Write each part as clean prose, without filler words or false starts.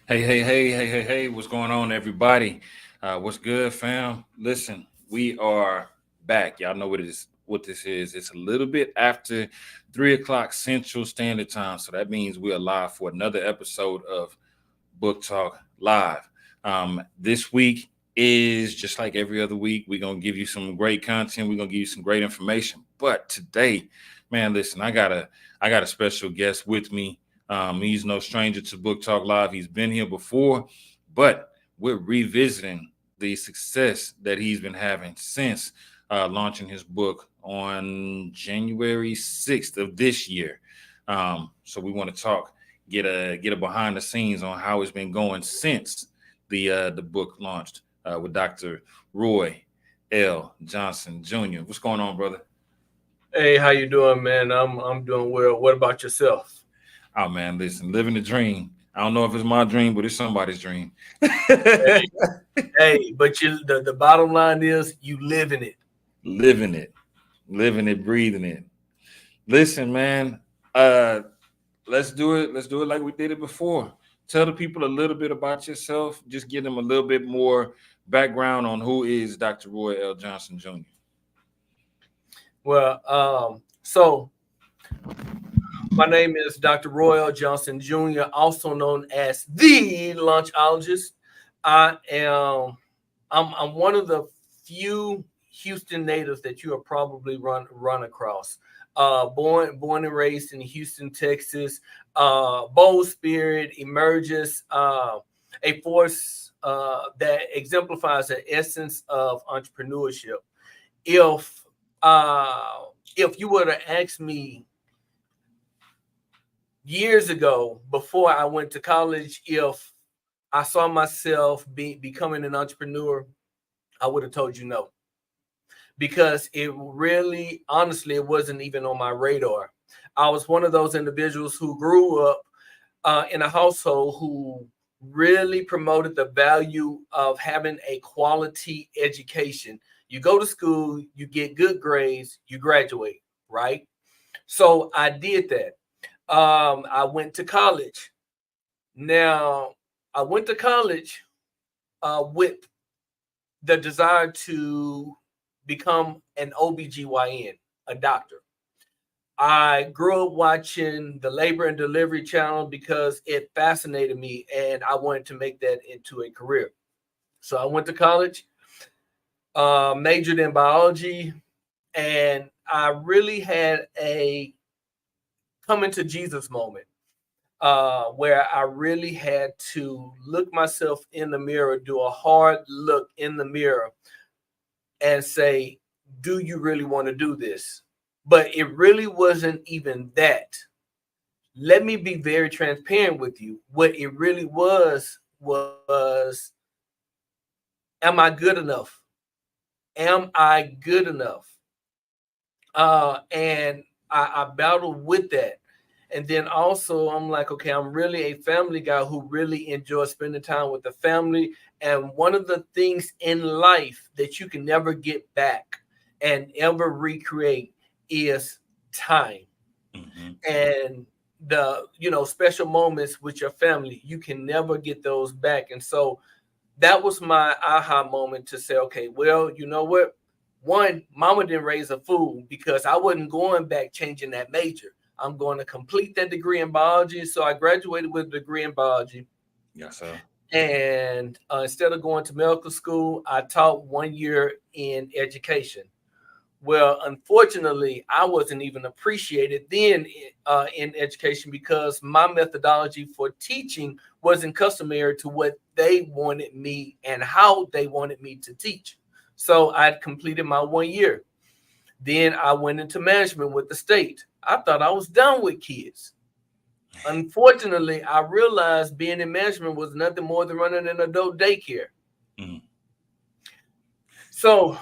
Hey, what's going on, everybody? What's good, fam? Listen, we are back. Y'all know what this is. It's a little bit after 3 o'clock Central Standard Time. So that means we are live for another episode of Book Talk Live. This week is just like every other week. We're gonna give you some great content, we're gonna give you some great information. But today, man, listen, I got a special guest with me. He's no stranger to Book Talk Live. He's been here before, but we're revisiting the success that he's been having since launching his book on January 6th of this year. So we want to talk, get a behind the scenes on how it's been going since the book launched with Dr. Roy L. Johnson Jr. What's going on, brother? Hey, how you doing, man? I'm doing well. What about yourself? Oh man, listen, living the dream. I don't know if it's my dream, but it's somebody's dream. Hey, hey, but the bottom line is you live in it. living it, living it, breathing it. Listen, man. Uh, let's do it. Let's do it like we did it before. Tell the people a little bit about yourself. Just give them a little bit more background on who is Dr. Roy L. Johnson Jr. So my name is Dr. Royal Johnson Jr., also known as the Lunchologist. I am I'm one of the few Houston natives that you have probably run across. Born and raised in Houston, Texas. Bold spirit emerges a force that exemplifies the essence of entrepreneurship. If if you were to ask me years ago, before I went to college, if I saw myself becoming an entrepreneur, I would have told you no, because it really, honestly, it wasn't even on my radar. I was one of those individuals who grew up in a household who really promoted the value of having a quality education. You go to school, you get good grades, you graduate, right? So I did that. I went to college. Now, I went to college with the desire to become an OBGYN, a doctor. I grew up watching the Labor and Delivery Channel because it fascinated me and I wanted to make that into a career. So I went to college, majored in biology, and I really had a coming to Jesus moment where I really had to look myself in the mirror, do a hard look in the mirror, and say, do you really want to do this? But it really wasn't even that. Let me be very transparent with you. What it really was, am I good enough? Am I good enough? And I battled with that. And then also, I'm like, okay, I'm really a family guy who really enjoys spending time with the family. And one of the things in life that you can never get back and ever recreate is time. Mm-hmm. And the special moments with your family, you can never get those back. And so that was my aha moment to say, okay, well, you know what? One, mama didn't raise a fool because I wasn't going back changing that major. I'm going to complete that degree in biology. So I graduated with a degree in biology. Yes, sir. And instead of going to medical school, I taught 1 year in education. Well, unfortunately, I wasn't even appreciated then in education because my methodology for teaching wasn't customary to what they wanted me and how they wanted me to teach. So I'd completed my 1 year. Then I went into management with the state. I thought I was done with kids. Unfortunately, I realized being in management was nothing more than running an adult daycare. Mm. So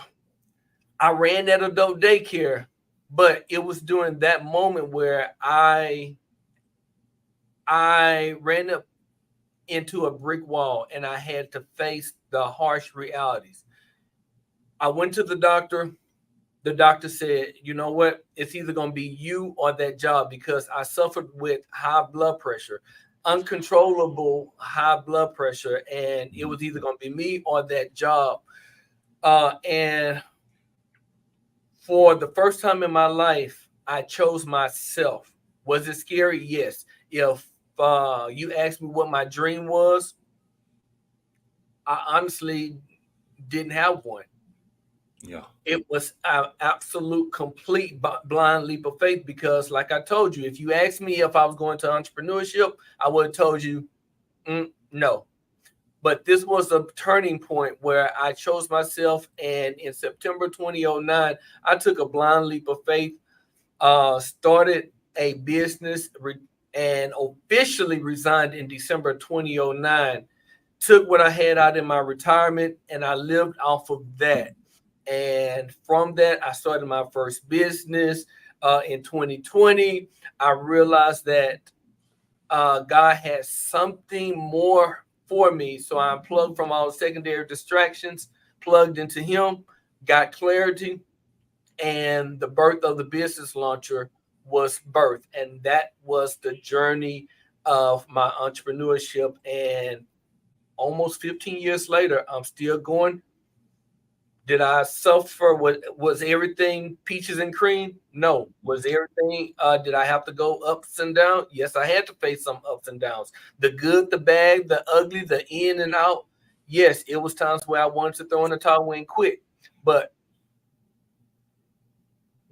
I ran that adult daycare, but it was during that moment where I ran up into a brick wall and I had to face the harsh realities. I went to the doctor. The doctor said, you know what? It's either going to be you or that job because I suffered with high blood pressure. uncontrollable high blood pressure, and it was either going to be me or that job. And for the first time in my life, I chose myself. Was it scary? Yes. If you asked me what my dream was, I honestly didn't have one. Yeah. It was an absolute complete blind leap of faith because, like I told you, if you asked me if I was going to entrepreneurship, I would have told you no. But this was a turning point where I chose myself, and in September 2009, I took a blind leap of faith, started a business, and officially resigned in December 2009. Took what I had out in my retirement, and I lived off of that. And from that, I started my first business in 2020. I realized that God has something more for me. So I unplugged from all secondary distractions, plugged into Him, got clarity, and the birth of the business launcher was birth. And that was the journey of my entrepreneurship. And almost 15 years later, I'm still going. Did I suffer? Was everything peaches and cream? No. Was everything? Did I have to go ups and downs? Yes, I had to face some ups and downs. The good, the bad, the ugly, the in and out. Yes, it was times where I wanted to throw in the towel and quit. But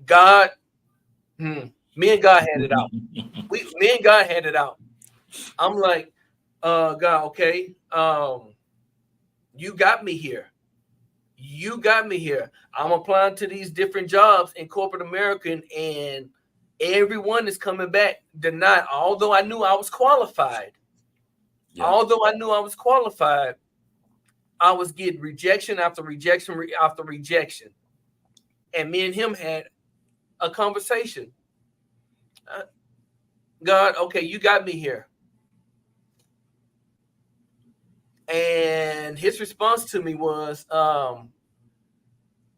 God, me and God had it out. Me and God had it out. I'm like, God, okay, you got me here. You got me here. I'm applying to these different jobs in corporate America, and everyone is coming back denied. Although I knew I was qualified, I was getting rejection after rejection after rejection. And me and him had a conversation. God, okay, you got me here. And his response to me was,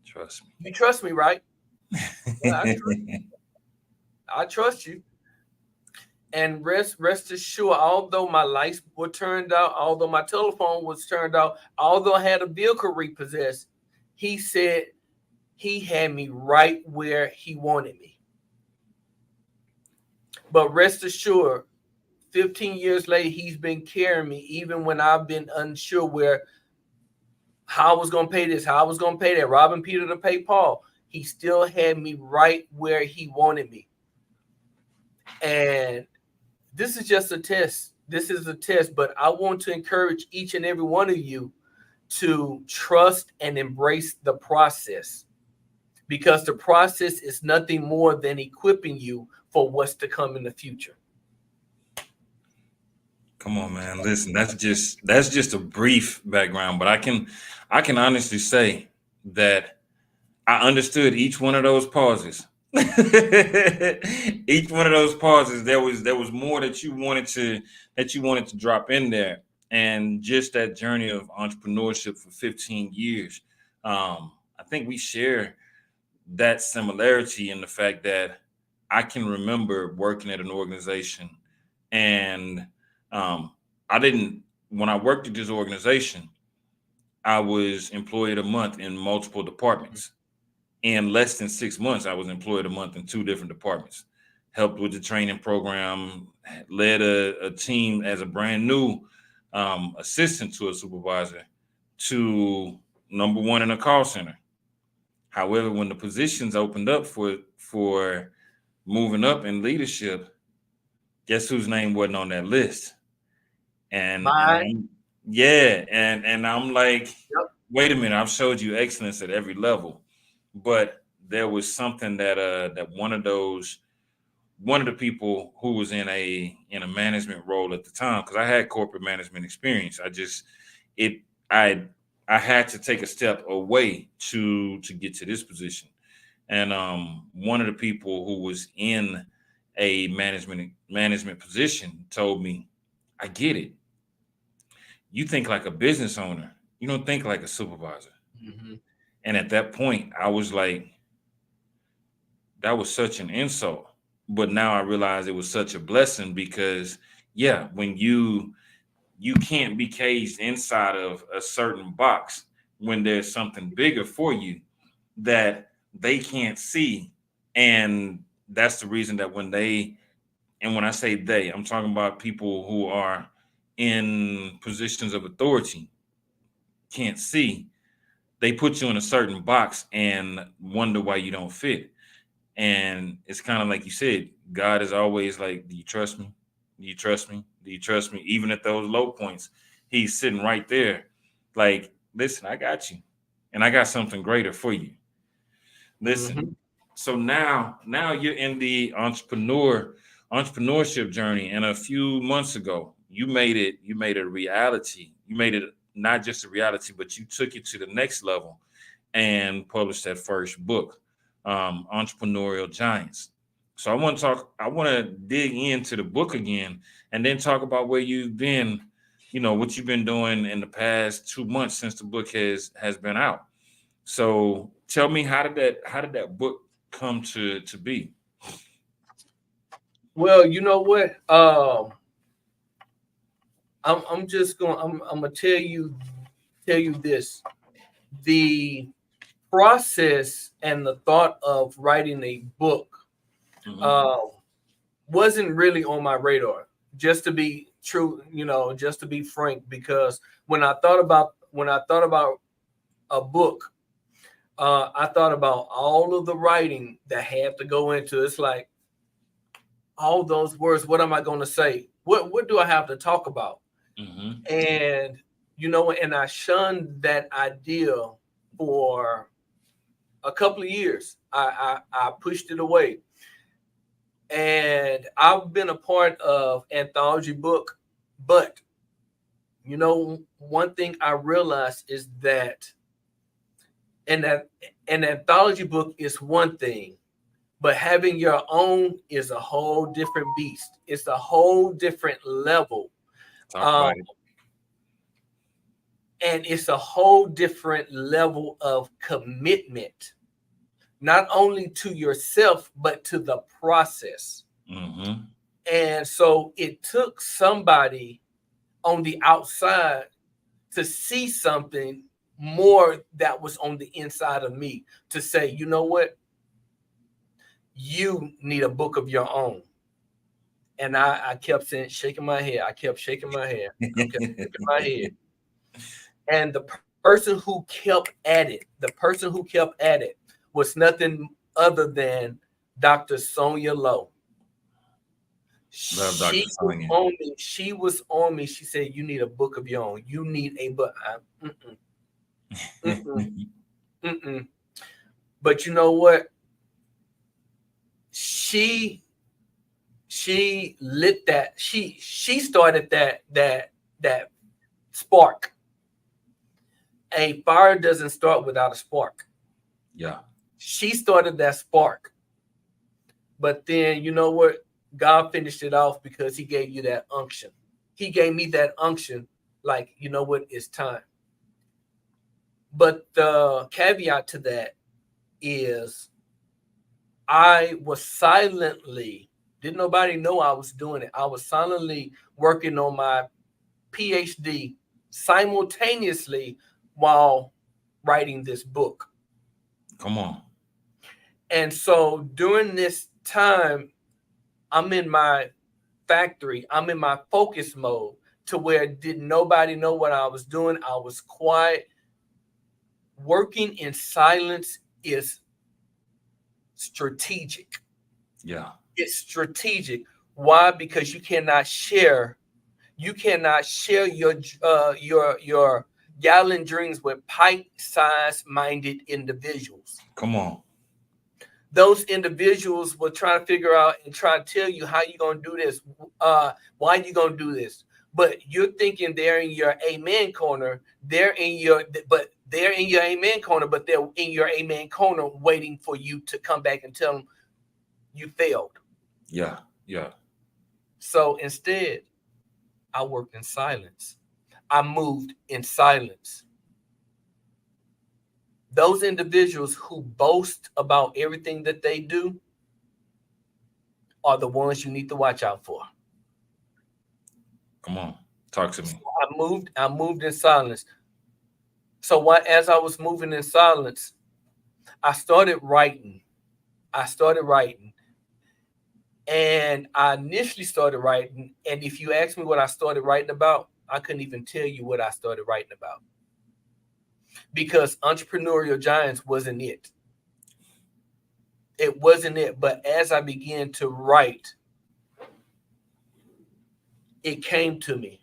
Trust me. you trust me, right? Well, I trust you. And rest assured, although my lights were turned out, although my telephone was turned out, although I had a vehicle repossessed, he said he had me right where he wanted me. But rest assured, 15 years later, he's been carrying me, even when I've been unsure how I was going to pay this, how I was going to pay that, robbing Peter to pay Paul. He still had me right where he wanted me. And this is just a test. This is a test, but I want to encourage each and every one of you to trust and embrace the process, because the process is nothing more than equipping you for what's to come in the future. Come on, man. Listen, that's just a brief background, but I can honestly say that I understood each one of those pauses. Each one of those pauses, there was more that you wanted to drop in there, and just that journey of entrepreneurship for 15 years. I think we share that similarity in the fact that I can remember working at an organization, and I didn't, when I worked at this organization, I was employed a month in multiple departments. In less than 6 months, I was employed a month in 2 different departments, helped with the training program, led a team as a brand new assistant to a supervisor to number 1 in a call center. However, when the positions opened up for moving up in leadership, guess whose name wasn't on that list? And I'm like, Yep. wait a minute, I've showed you excellence at every level. But there was something that one of the people who was in a management role at the time, because I had corporate management experience, I had to take a step away to get to this position. And one of the people who was in a management position told me, I get it. You think like a business owner. You don't think like a supervisor. Mm-hmm. And at that point, I was like, that was such an insult. But now I realize it was such a blessing, because yeah, when you can't be caged inside of a certain box when there's something bigger for you that they can't see. And that's the reason that when I say they, I'm talking about people who are in positions of authority, can't see. They put you in a certain box and wonder why you don't fit. And it's kind of like you said, God is always like, do you trust me? Do you trust me? Do you trust me? Even at those low points, he's sitting right there. Like, listen, I got you. And I got something greater for you. Listen. Mhm. So now you're in the entrepreneurship journey. And a few months ago, you made it a reality. You made it not just a reality, but you took it to the next level and published that first book, Entrepreneurial Giants. So I want to dig into the book again and then talk about where you've been, what you've been doing in the past 2 months since the book has been out. So tell me, how did that book come to be? Well, you know what? I'm just going. I'm gonna tell you this. The process and the thought of writing a book Mhm. uh, wasn't really on my radar. Just to be true, just to be frank, because when I thought about a book, I thought about all of the writing that had to go into. It's like all those words. What am I going to say? What do I have to talk about? Mhm. And and I shunned that idea for a couple of years. I pushed it away, and I've been a part of anthology book, but one thing I realized is that that an anthology book is one thing, but having your own is a whole different beast. It's a whole different level. Talk Um, about it. and it's a whole different level of commitment, not only to yourself, but to the process. Mhm. And so it took somebody on the outside to see something more that was on the inside of me to say, you know what? You need a book of your own. And I kept saying, shaking my head. I kept shaking my head. I kept shaking my head. And the person who kept at it, was nothing other than Dr. Sonia Lowe. Love Dr. She was Sonya. on me. She was on me. She said, "You need a book of your own. You need a book." Mm-mm, mm-mm. But you know what? She lit that. She started that spark. A fire doesn't start without a spark. Yeah. She started that spark. But then you know what? God finished it off because He gave you that unction. He gave me that unction. Like, you know what? It's time. But the caveat to that is I was silently, didn't nobody know I was doing it. I was silently working on my PhD simultaneously while writing this book. Come on. And so during this time, I'm in my factory, I'm in my focus mode to where did nobody know what I was doing. I was quiet. Working in silence is strategic. Yeah. It's strategic. Why? Because you cannot share your gallon dreams with pint-sized minded individuals. Come on. Those individuals will try to figure out and try to tell you how you're gonna do this, why you gonna do this. But you're thinking they're in your amen corner. They're in your amen corner, but they're in your amen corner waiting for you to come back and tell them you failed. Yeah. Yeah. So instead, I worked in silence. I moved in silence. Those individuals who boast about everything that they do are the ones you need to watch out for. Come on, talk to me. I moved in silence. So as I was moving in silence, I started writing. I started writing. And I initially started writing. And if you ask me what I started writing about, I couldn't even tell you what I started writing about. Because Entrepreneurial Giants wasn't it. It wasn't it. But as I began to write, it came to me.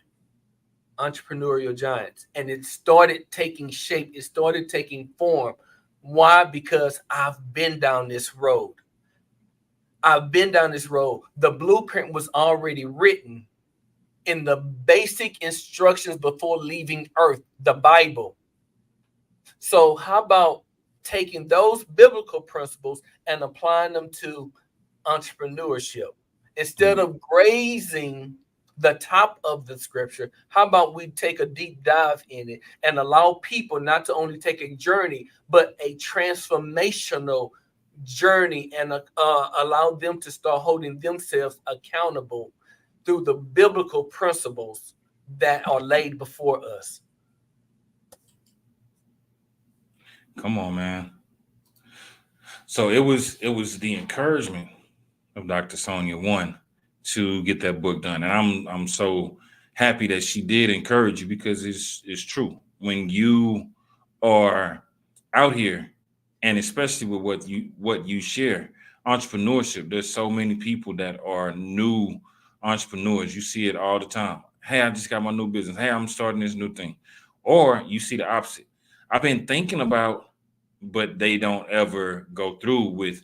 Entrepreneurial Giants. And it started taking shape. It started taking form. Why? Because I've been down this road. I've been down this road. The blueprint was already written in the basic instructions before leaving Earth, the Bible. So how about taking those biblical principles and applying them to entrepreneurship? Instead of grazing the top of the scripture, how about we take a deep dive in it and allow people not to only take a journey, but a transformational journey, and allow them to start holding themselves accountable through the biblical principles that are laid before us. Come on, man. So it was the encouragement of Dr. Sonia one to get that book done, and I'm so happy that she did encourage you, because it's true. When you are out here, and especially with what you share, entrepreneurship, there's so many people that are new entrepreneurs. You see it all the time. Hey, I just got my new business. Hey, I'm starting this new thing. Or you see the opposite. I've been thinking about, but they don't ever go through with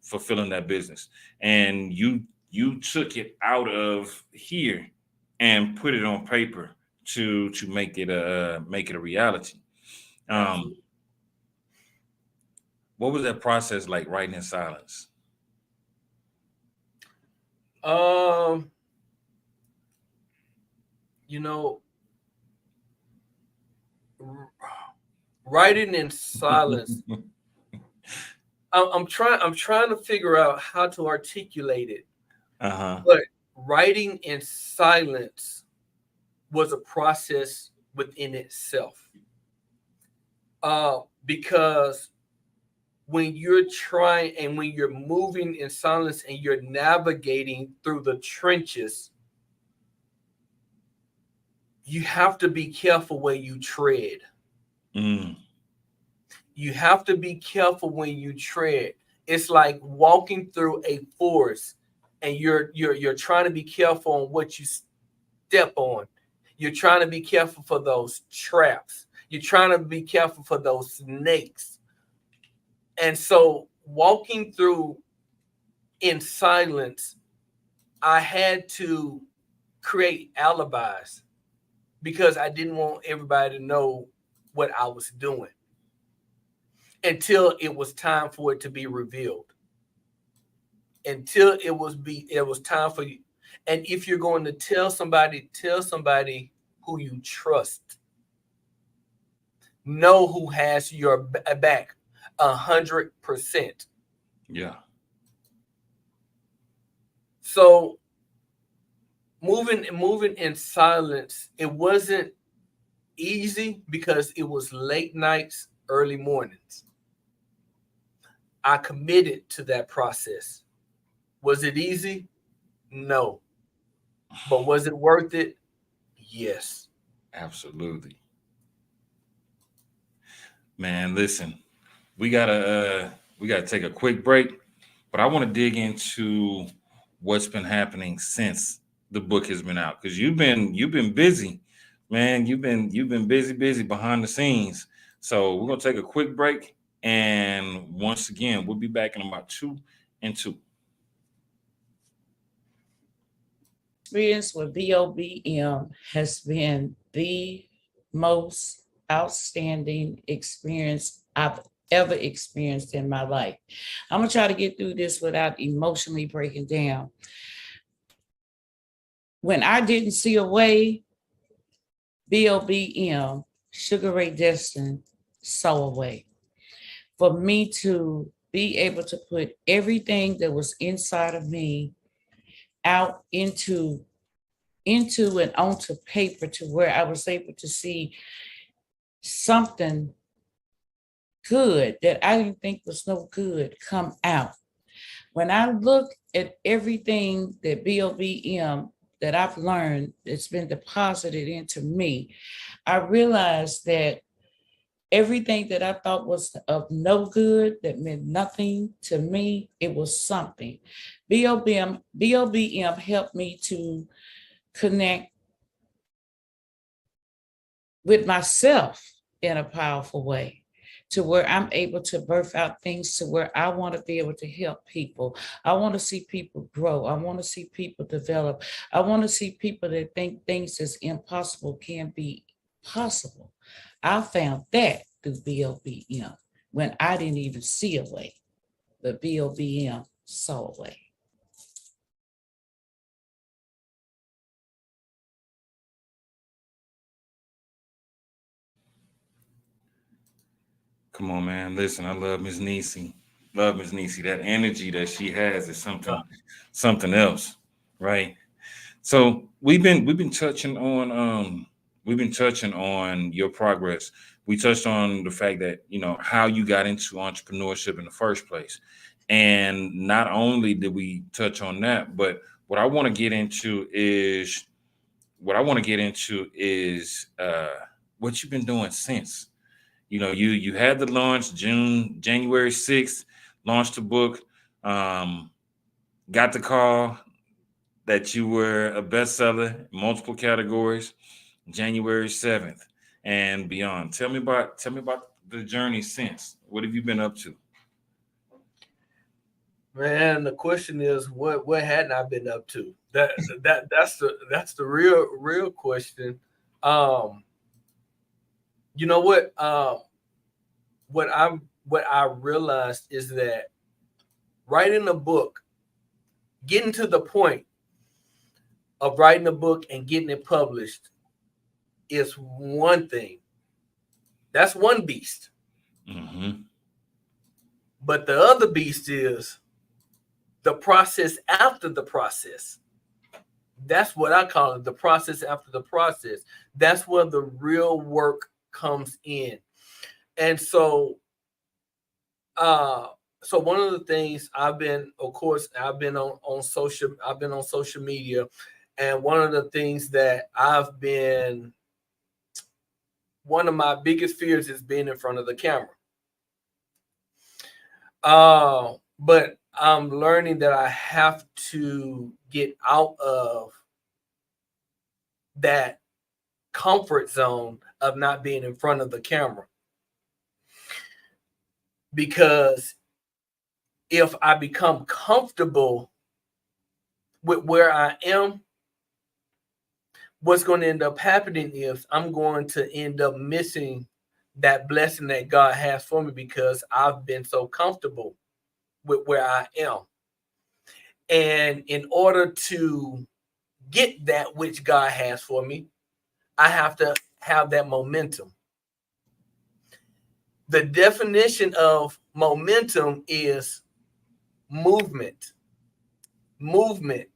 fulfilling that business. And you took it out of here and put it on paper to make it a reality. Um, what was that process like, writing in silence? Um, you know, writing in silence. I'm trying to figure out how to articulate it. Uh-huh. But writing in silence was a process within itself. Because when you're trying and when you're moving in silence and you're navigating through the trenches, you have to be careful where you tread. You have to be careful when you tread. It's like walking through a forest, and you're trying to be careful on what you step on. You're trying to be careful for those traps. You're trying to be careful for those snakes. And so walking through in silence, I had to create alibis because I didn't want everybody to know what I was doing until it was time for it to be revealed. Until it was time for you. And if you're going to tell somebody who you trust. Know who has your back 100%. Yeah. So moving in silence, it wasn't easy because it was late nights, early mornings. I committed to that process. Was it easy? No. But was it worth it? Yes. Absolutely. Man, listen, we gotta take a quick break, but I want to dig into what's been happening since the book has been out, because you've been busy, man. You've been busy behind the scenes. So we're gonna take a quick break, and once again, we'll be back in about 2 and 2. Experience with BOBM has been the most outstanding experience I've ever experienced in my life. I'm gonna try to get through this without emotionally breaking down. When I didn't see a way, BOBM, Sugar Ray Destin, saw a way for me to be able to put everything that was inside of me out into into and onto paper to where I was able to see something good that I didn't think was no good come out. When I look at everything that BOBM that I've learned that's been deposited into me, I realized that everything that I thought was of no good, that meant nothing to me, it was something. BOBM helped me to connect with myself in a powerful way, to where I'm able to birth out things to where I want to be able to help people. I want to see people grow. I want to see people develop. I want to see people that think things that's impossible can be possible. I found that through BOBM when I didn't even see a way, but BOBM saw a way. Come on, man. Listen, I love Miss Niecy. Love Miss Niecy. That energy that she has is something else, right? So we've been touching on your progress. We touched on the fact that how you got into entrepreneurship in the first place. And not only did we touch on that, but what I want to get into is what you've been doing since. You had the launch January 6th, launched the book, got the call that you were a bestseller in multiple categories, January 7th and beyond. Tell me about the journey since. What have you been up to? Man, the question is what hadn't I been up to? That's the real question. You know what? What I realized is that writing a book, getting to the point of writing a book and getting it published is one thing. That's one beast. Mm-hmm. But the other beast is the process after the process. That's what I call it, the process after the process. That's where the real work comes in. And so one of the things I've been on social media, and one of the things that one of my biggest fears is being in front of the camera. But I'm learning that I have to get out of that comfort zone of not being in front of the camera. Because if I become comfortable with where I am, what's going to end up happening is I'm going to end up missing that blessing that God has for me because I've been so comfortable with where I am. And in order to get that which God has for me, I have to have that momentum. The definition of momentum is movement. Movement.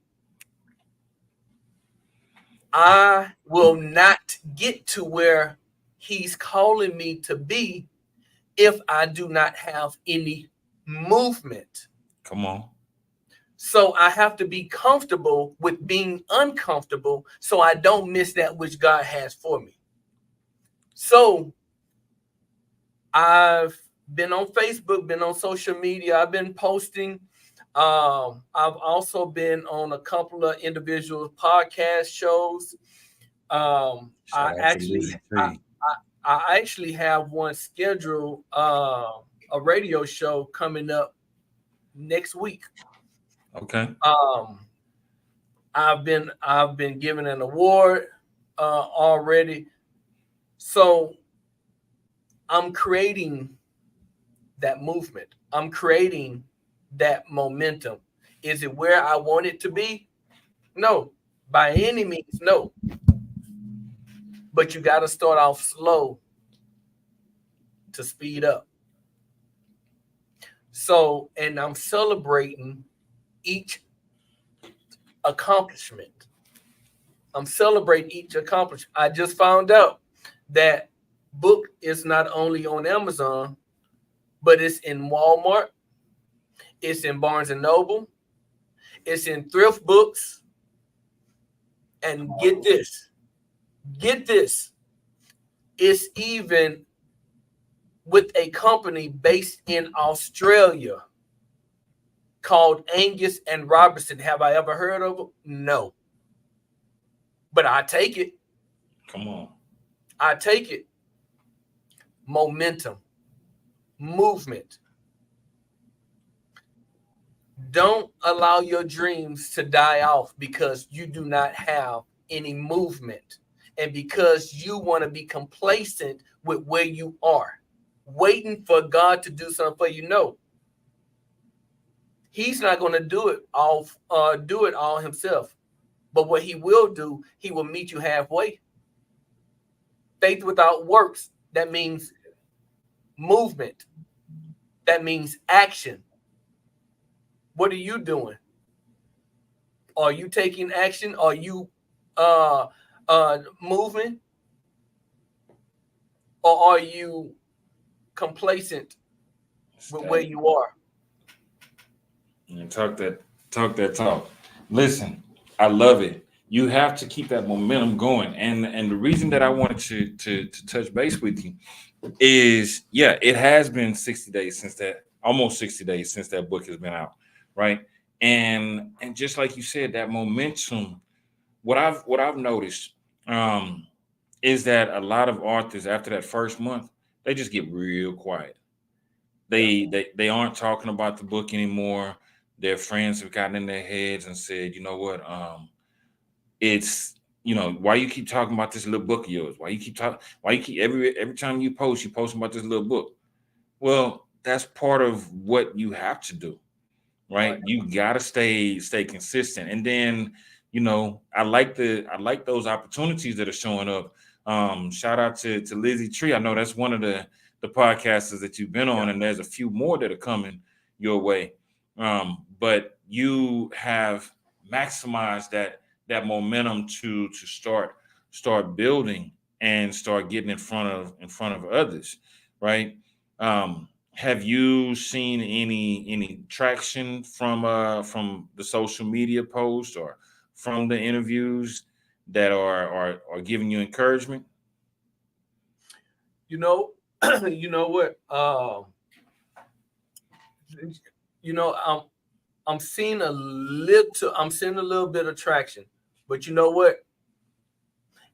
I will not get to where he's calling me to be if I do not have any movement. Come on. So I have to be comfortable with being uncomfortable so I don't miss that which God has for me. So I've been on Facebook, been on social media. I've been posting. I've also been on a couple of individual podcast shows. I actually have one scheduled, a radio show coming up next week. Okay. I've been given an award already. So I'm creating that movement. I'm creating that momentum. Is it where I want it to be? No, by any means, no. But you got to start off slow to speed up. So, and I'm celebrating each accomplishment. I'm celebrating each accomplishment. I just found out that book is not only on Amazon, but it's in Walmart, it's in Barnes and Noble, it's in thrift books, and get this, it's even with a company based in Australia called Angus and Robertson. Have I ever heard of them? No. But I take it. Come on. I take it. Momentum, movement. Don't allow your dreams to die off because you do not have any movement and because you want to be complacent with where you are, waiting for God to do something for you. No, He's not going to do it all himself. But what He will do, He will meet you halfway. Faith without works, that means movement. That means action. What are you doing? Are you taking action? Are you moving? Or are you complacent with where you are? And talk that talk. Listen, I love it. You have to keep that momentum going. And the reason that I wanted to touch base with you is, yeah, it has been 60 days since that, almost 60 days since that book has been out, right? And just like you said, that momentum, what I've noticed is that a lot of authors after that first month, they just get real quiet. They aren't talking about the book anymore. Their friends have gotten in their heads and said, you know what, it's, why you keep talking about this little book of yours? Why you keep every time you post, you're posting about this little book. Well, that's part of what you have to do, right? You gotta stay consistent. And then, I like those opportunities that are showing up. Shout out to Lizzie Tree. I know that's one of the podcasters that you've been on, and there's a few more that are coming your way. But you have maximized that momentum to start building and start getting in front of others, right? Have you seen any traction from the social media posts or from the interviews that are giving you encouragement? You know what? I'm seeing a little bit of traction, but you know what?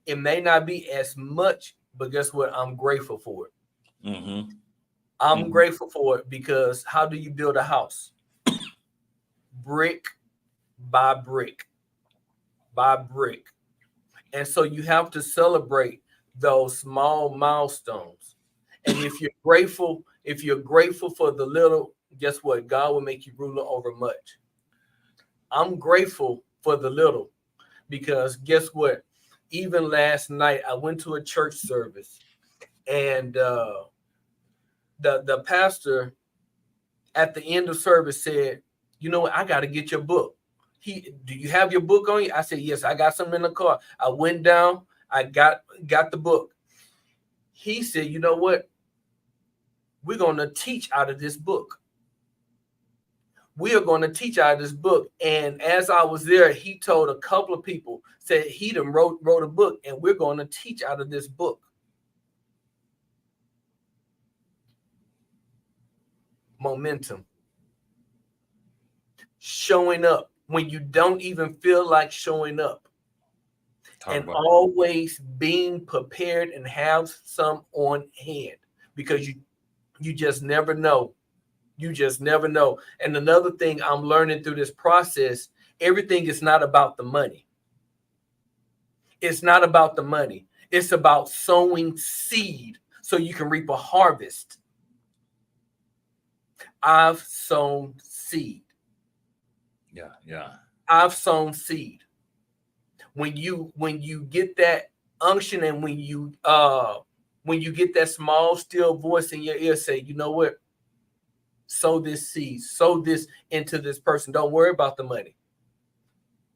It may not be as much, but guess what? I'm grateful for it. Mm-hmm. I'm grateful for it because how do you build a house? Brick by brick by brick. And so you have to celebrate those small milestones. And if you're grateful for the little, guess what? God will make you ruler over much. I'm grateful for the little because guess what? Even last night, I went to a church service and the pastor at the end of service said, you know what? I got to get your book. Do you have your book on you? I said, yes, I got some in the car. I went down, I got the book. He said, you know what? We're going to teach out of this book. We are going to teach out of this book. And as I was there, he told a couple of people, said he done wrote a book, and we're going to teach out of this book. Momentum. Showing up when you don't even feel like showing up. And always being prepared and have some on hand because you just never know. You just never know. And another thing I'm learning through this process, everything is not about the money. It's not about the money. It's about sowing seed so you can reap a harvest. I've sown seed. Yeah. I've sown seed. When you get that unction and when you get that small still voice in your ear say, you know what? Sow this seed, sow this into this person. Don't worry about the money.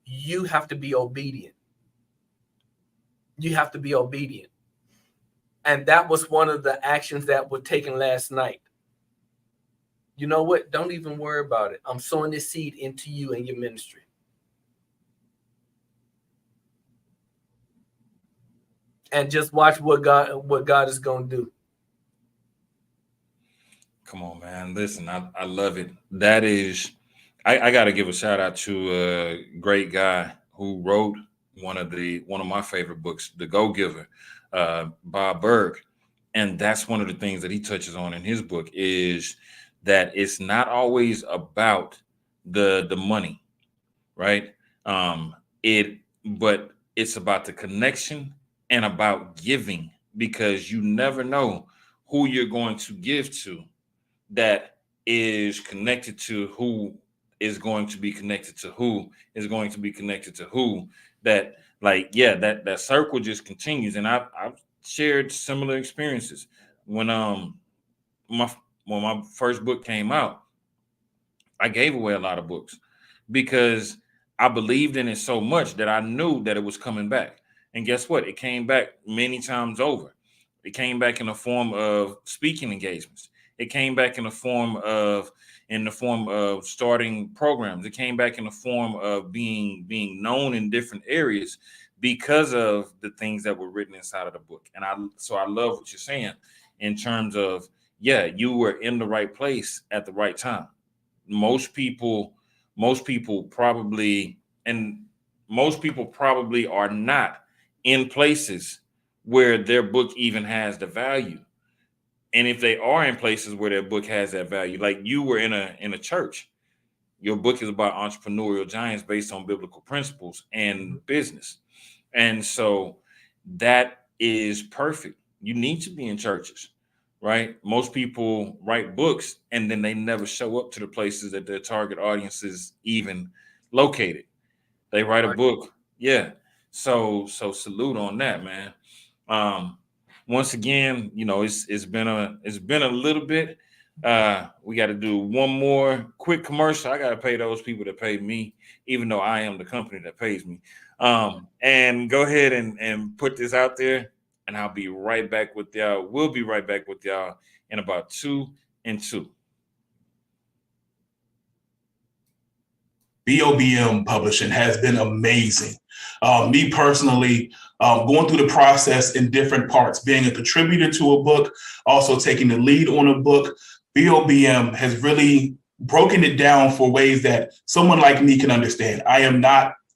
You have to be obedient. You have to be obedient. And that was one of the actions that were taken last night. You know what? Don't even worry about it. I'm sowing this seed into you and your ministry. And just watch what God is going to do. Come on, man. Listen, I love it. That is, I got to give a shout out to a great guy who wrote one of my favorite books, The Go Giver, Bob Berg. And that's one of the things that he touches on in his book is that it's not always about the money, right? But it's about the connection and about giving, because you never know who you're going to give to that is connected to who is going to be connected to who is going to be connected to who, that that circle just continues. And I've shared similar experiences when my first book came out. I gave away a lot of books because I believed in it so much that I knew that it was coming back. And guess what? It came back many times over. It came back in the form of speaking engagements. It came back in the form of starting programs. It came back in the form of being known in different areas because of the things that were written inside of the book. And I love what you're saying in terms of, you were in the right place at the right time. Most people probably are not in places where their book even has the value. And if they are in places where their book has that value, like you were in a church, your book is about entrepreneurial giants based on biblical principles and business. And so that is perfect. You need to be in churches, right? Most people write books and then they never show up to the places that their target audience is even located. They write a book. Yeah. So salute on that, man. Once again, it's been a little bit. We got to do one more quick commercial. I got to pay those people that pay me, even though I am the company that pays me. And go ahead and put this out there, and I'll be right back with y'all. We'll be right back with y'all in about 2 and 2. BOBM Publishing has been amazing. Me personally, going through the process in different parts, being a contributor to a book, also taking the lead on a book, BOBM has really broken it down for ways that someone like me can understand. I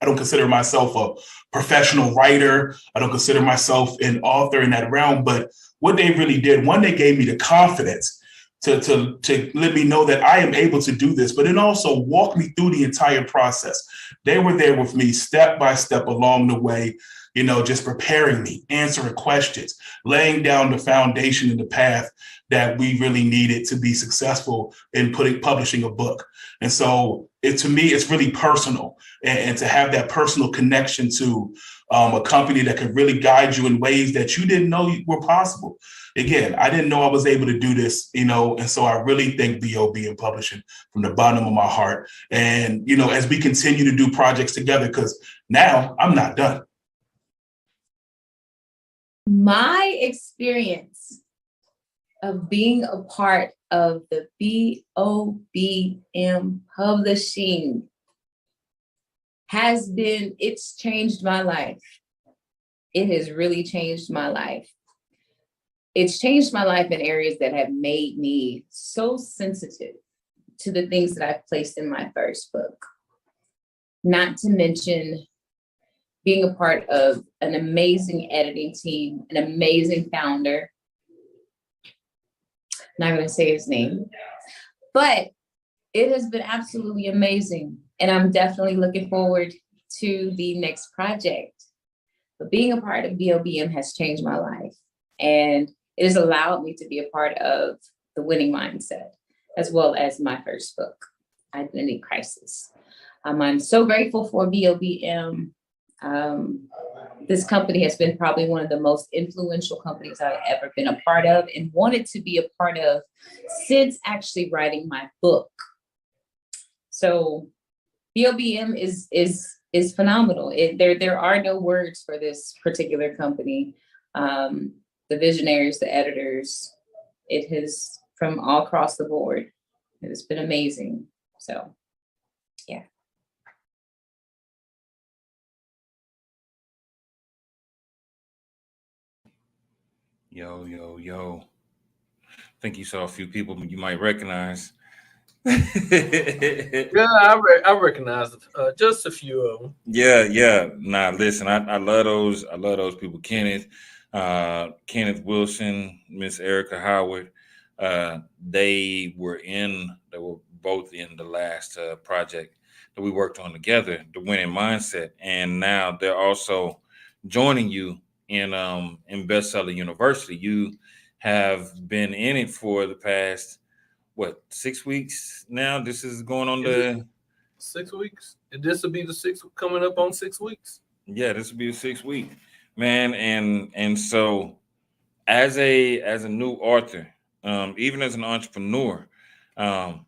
don't consider myself a professional writer. I don't consider myself an author in that realm. But what they really did, one, they gave me the confidence to let me know that I am able to do this, but then also walk me through the entire process. They were there with me step by step along the way, just preparing me, answering questions, laying down the foundation and the path that we really needed to be successful in publishing a book. And so to me, it's really personal, and to have that personal connection to a company that can really guide you in ways that you didn't know were possible. Again, I didn't know I was able to do this, and so I really thank BOBM Publishing from the bottom of my heart. And, as we continue to do projects together, because now I'm not done. My experience of being a part of the BOBM Publishing it's changed my life. It has really changed my life. It's changed my life in areas that have made me so sensitive to the things that I've placed in my first book. Not to mention being a part of an amazing editing team, an amazing founder. Not going to say his name, but it has been absolutely amazing. And I'm definitely looking forward to the next project. But being a part of BOBM has changed my life. And it has allowed me to be a part of the winning mindset, as well as my first book, Identity Crisis. I'm so grateful for BOBM. This company has been probably one of the most influential companies I've ever been a part of and wanted to be a part of since actually writing my book. So BOBM is is phenomenal. There are no words for this particular company. The visionaries, the editors, it has from all across the board. It has been amazing. So, yeah. Yo. I think you saw a few people you might recognize. Yeah, I recognize just a few of them. Yeah. Nah, listen, I love those. I love those people. Kenneth Wilson, Miss Erica Howard. They were both in the last project that we worked on together, the Winning Mindset, and now they're also joining you in Bestseller University. You have been in it for the past 6 weeks now. This is going on the 6 weeks. And this will be the 6 coming up on 6 weeks. Yeah, this will be the 6th week, man. And so as a new author, even as an entrepreneur, I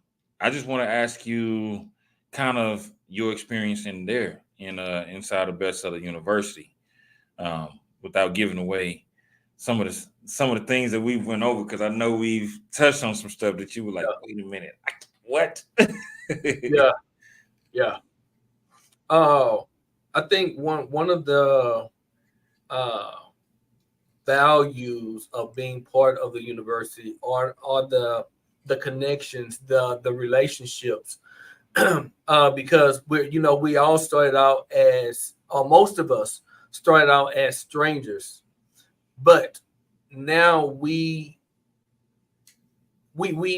just want to ask you kind of your experience inside of Bestseller University, without giving away some of the things that we've went over, because I know we've touched on some stuff that you were like, wait a minute, what? Yeah. I think one of the values of being part of the university are the connections, the relationships, because we all started out as, or most of us started out as strangers, but now we've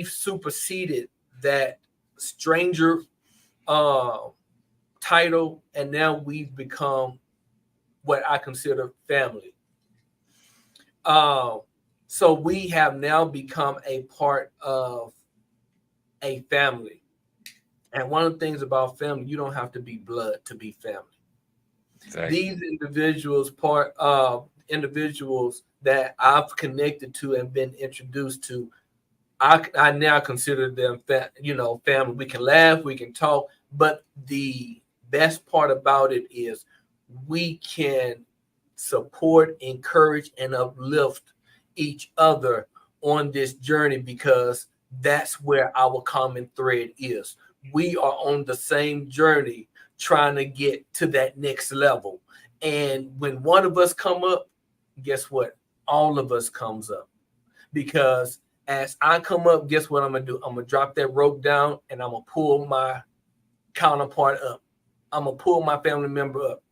superseded that stranger title, and now we've become what I consider family. So we have now become a part of a family. And one of the things about family, you don't have to be blood to be family. Exactly. These individuals that I've connected to and been introduced to, I now consider them family. We can laugh, we can talk, but the best part about it is we can support, encourage, and uplift each other on this journey, because that's where our common thread is. We are on the same journey trying to get to that next level. And when one of us come up, guess what? All of us comes up. Because as I come up, guess what I'm going to do? I'm going to drop that rope down and I'm going to pull my counterpart up. I'm going to pull my family member up.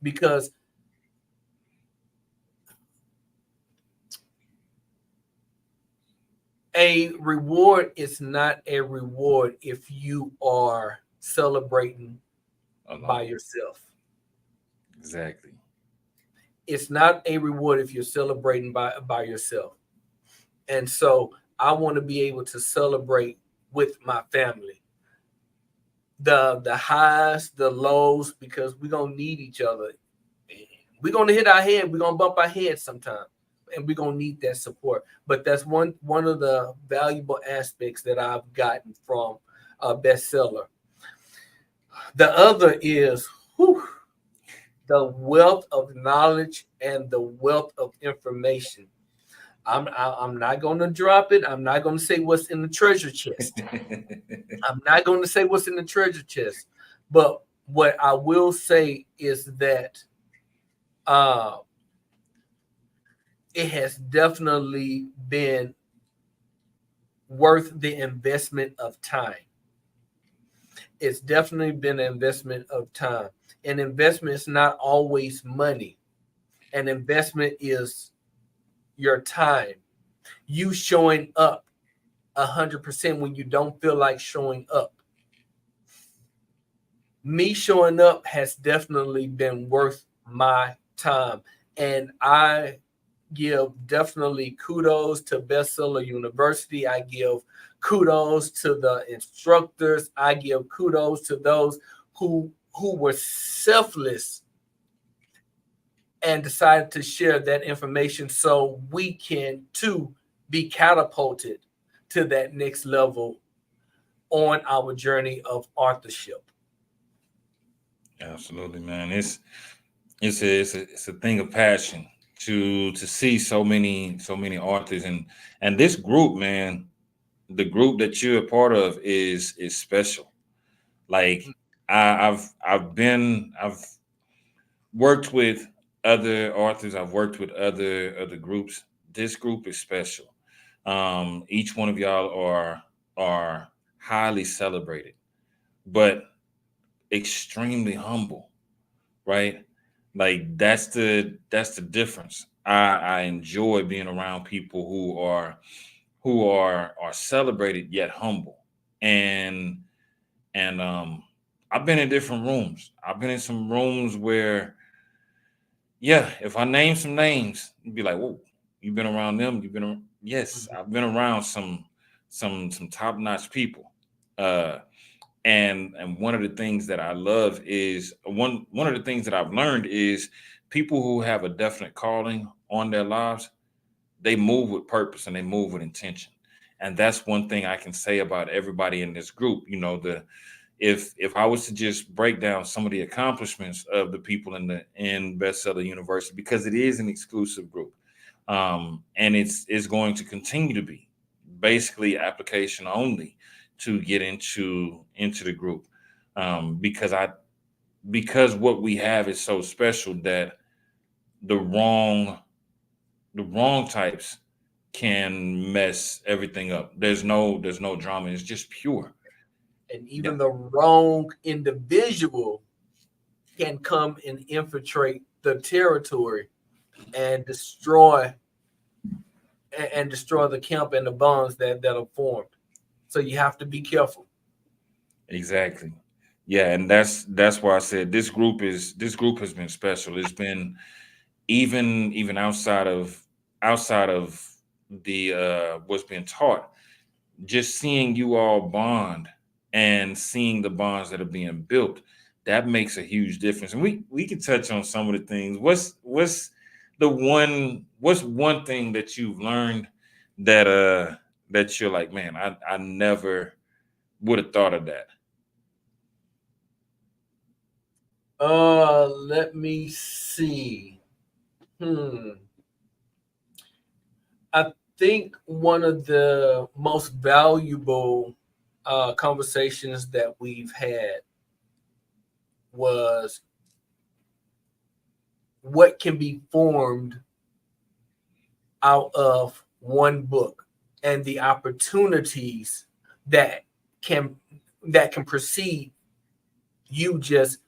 Because a reward is not a reward if you are celebrating by yourself. Exactly. It's not a reward if you're celebrating by yourself. And so I want to be able to celebrate with my family. The highs, the lows, because we're going to need each other. We're going to hit our head. We're going to bump our head sometime. And we're going to need that support. But that's one of the valuable aspects that I've gotten from a bestseller. The other is the wealth of knowledge and the wealth of information. I'm not going to drop it. I'm not going to say what's in the treasure chest. I'm not going to say what's in the treasure chest. But what I will say is that it has definitely been worth the investment of time. It's definitely been an investment of time. An investment is not always money. An investment is your time. You showing up 100% when you don't feel like showing up. Me showing up has definitely been worth my time. And I give definitely kudos to Bestseller University. I give kudos to the instructors. I give kudos to those who were selfless and decided to share that information so we can too be catapulted to that next level on our journey of authorship. Absolutely, man. It's a thing of passion to see so many authors and this group, man. The group that you're a part of is special. Like I've worked with other authors. I've worked with other groups. This group is special. Each one of y'all are highly celebrated, but extremely humble, right? Like that's the difference. I enjoy being around people who are celebrated yet humble. And and I've been in different rooms. I've been in some rooms where, yeah, if I name some names, you'd be like, "Whoa, you've been around them? You've been yes, Mhm. I've been around some top-notch people." Uh and one of the things that I love is one of the things that I've learned is people who have a definite calling on their lives, they move with purpose and they move with intention. And that's one thing I can say about everybody in this group. The if I was to just break down some of the accomplishments of the people in Bestseller University, because it is an exclusive group, and it's going to continue to be basically application only to get into the group, because what we have is so special that the wrong the wrong types can mess everything up. There's no drama. It's just pure. And Yeah, even the wrong individual can come and infiltrate the territory and destroy the camp and the bonds that are formed. So you have to be careful. exactly. Yeah, and that's why I said this group has been special. It's been even outside of the what's been taught, just seeing you all bond and seeing the bonds that are being built, that makes a huge difference. And we can touch on some of the things. What's one thing that you've learned that you're like, man, I never would have thought of that. Let me see. Hmm. I think one of the most valuable conversations that we've had was what can be formed out of one book and the opportunities that can that can precede you just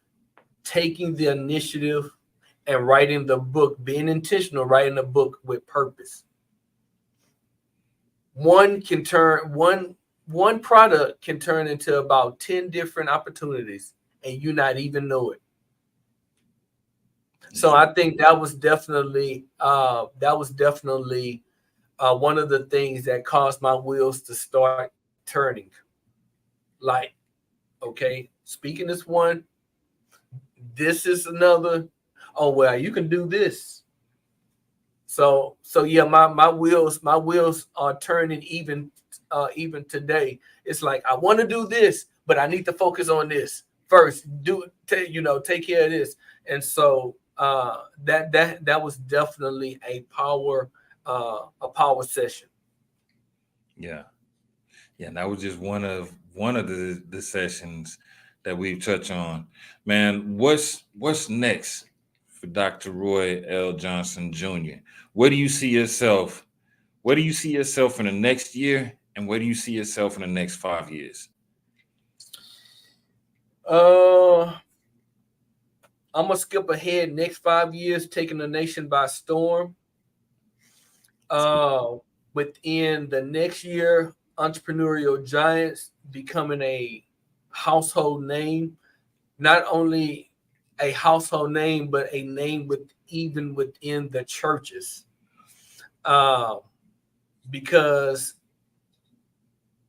taking the initiative and writing the book, being intentional, writing a book with purpose. One product can turn into about 10 different opportunities and you not even know it. So I think that was definitely one of the things that caused my wheels to start turning. Like, okay, speaking is one, this is another. Oh well, you can do this. So yeah, my wheels are turning even today. It's like I want to do this, but I need to focus on this first. Take care of this. And so that was definitely a power session. Yeah. Yeah, and that was just one of the sessions that we've touched on. Man, what's next for Dr. Roy L. Johnson Jr.? Where do you see yourself? Where do you see yourself in the next year, and where do you see yourself in the next 5 years? Uh, I'm gonna skip ahead. Next 5 years, taking the nation by storm. Uh, Within the next year, entrepreneurial giants becoming a household name, not only a household name, but a name with even within the churches. Uh, because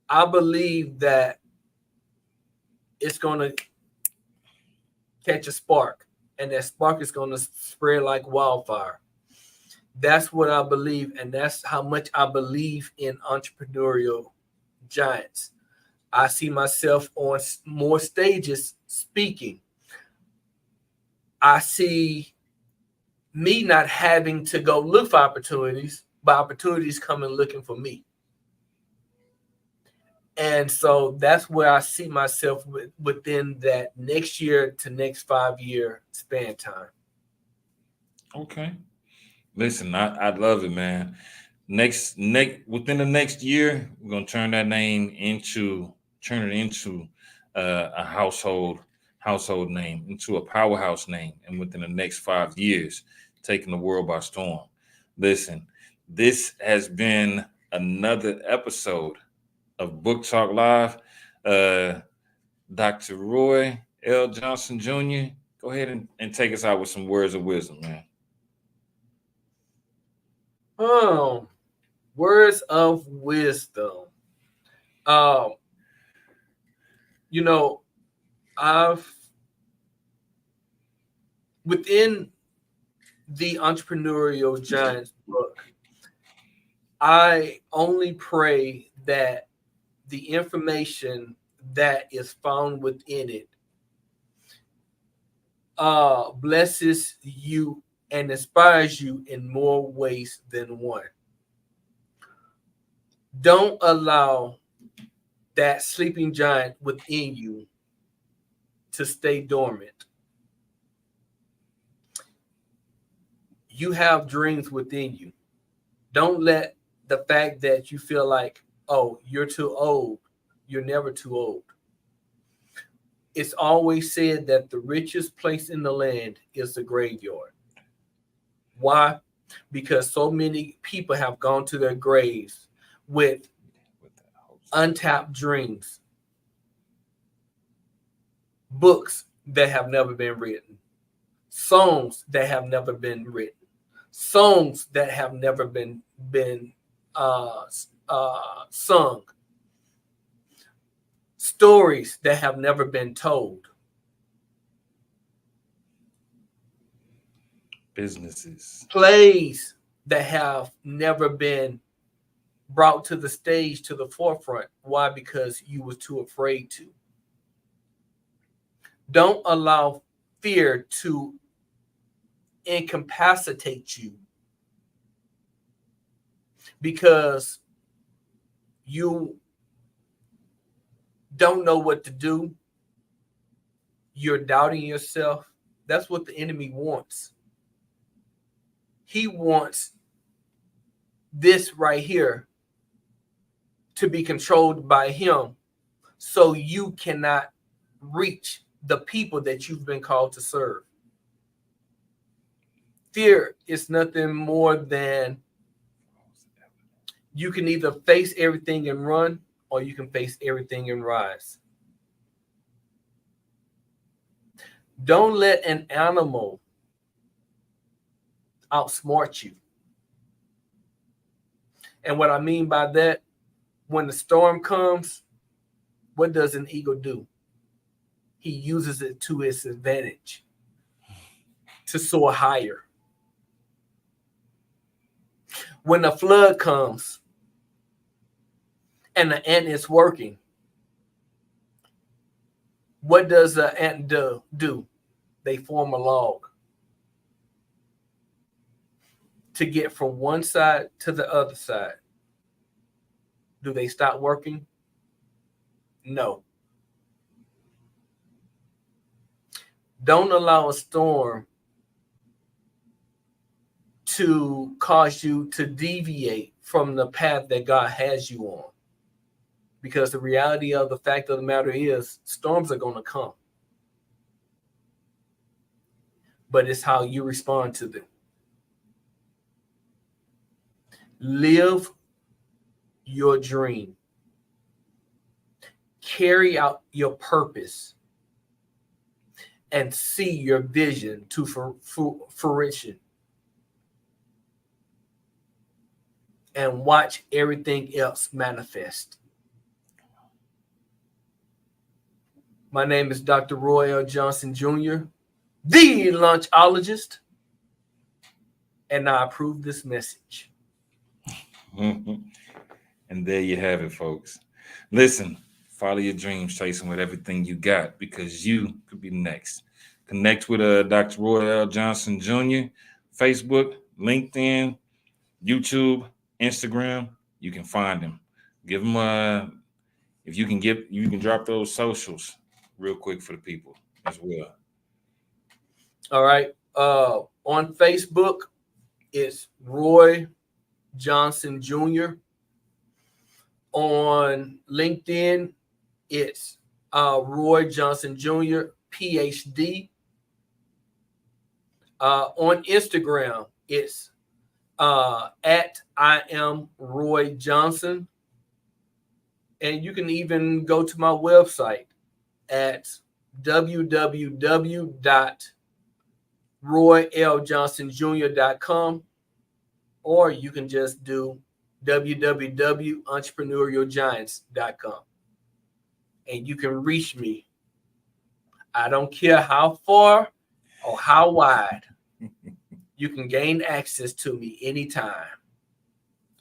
I believe that it's going to catch a spark, and that spark is going to spread like wildfire. That's what I believe, and that's how much I believe in entrepreneurial giants. I see myself on more stages speaking. I see me not having to go look for opportunities, but opportunities coming looking for me. And so that's where I see myself within that next year to next 5 year span time. Okay. Listen, I love it, man. Next within the next year, we're gonna turn it into a household name, into a powerhouse name, and within the next 5 years, taking the world by storm. Listen, this has been another episode of Book Talk Live. Dr. Roy L. Johnson Jr., go ahead and take us out with some words of wisdom, man. Words of wisdom. You know, I've within the Entrepreneurial Giants book, I only pray that the information that is found within it blesses you and inspires you in more ways than one. Don't allow that sleeping giant within you to stay dormant. You have dreams within you. Don't let the fact that you feel like, oh, you're too old, you're never too old. It's always said that the richest place in the land is the graveyard. Why? Because so many people have gone to their graves with untapped dreams, books that have never been written, songs that have never been written, songs that have never been sung, stories that have never been told, Businesses, plays that have never been brought to the stage, to the forefront. Why? Because you were too afraid to. Don't allow fear to incapacitate you, because you don't know what to do. You're doubting yourself. That's what the enemy wants. He wants this right here to be controlled by him, so you cannot reach the people that you've been called to serve. Fear is nothing more than you can either face everything and run, or you can face everything and rise. Don't let an animal outsmart you. And what I mean by that, when the storm comes, what does an eagle do? He uses it to its advantage to soar higher. When the flood comes and the ant is working, what does the ant do? They form a log to get from one side to the other side. Do they stop working? No. Don't allow a storm to cause you to deviate from the path that God has you on. Because the reality of the fact of the matter is, storms are going to come. But it's how you respond to them. Live your dream. Carry out your purpose. And see your vision to fruition. And watch everything else manifest. My name is Dr. Roy L. Johnson Jr., the lunchologist, and I approve this message. and there you have it, folks. Listen, follow your dreams, chase them with everything you got, because you could be next. Connect with Dr. Roy L. Johnson Jr., Facebook, LinkedIn, YouTube, Instagram. You can find him. Give him if you can drop those socials real quick for the people as well. All right. On Facebook, it's Roy Johnson Jr. On LinkedIn, it's Roy Johnson Jr., PhD. On Instagram, it's at I am Roy Johnson. And you can even go to my website at www.royljohnsonjr.com, or you can just do www.entrepreneurialgiants.com, and you can reach me. I don't care how far or how wide. You can gain access to me anytime.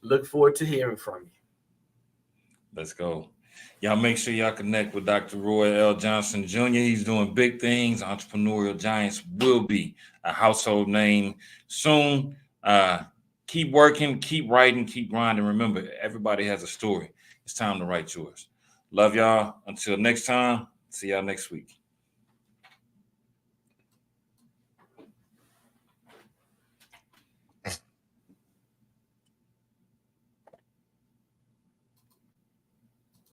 Look forward to hearing from you. Let's go. Y'all make sure y'all connect with Dr. Roy L. Johnson Jr. He's doing big things. Entrepreneurial Giants will be a household name soon. Keep working, keep writing, keep grinding. Remember, everybody has a story. It's time to write yours. Love y'all. Until next time, see y'all next week.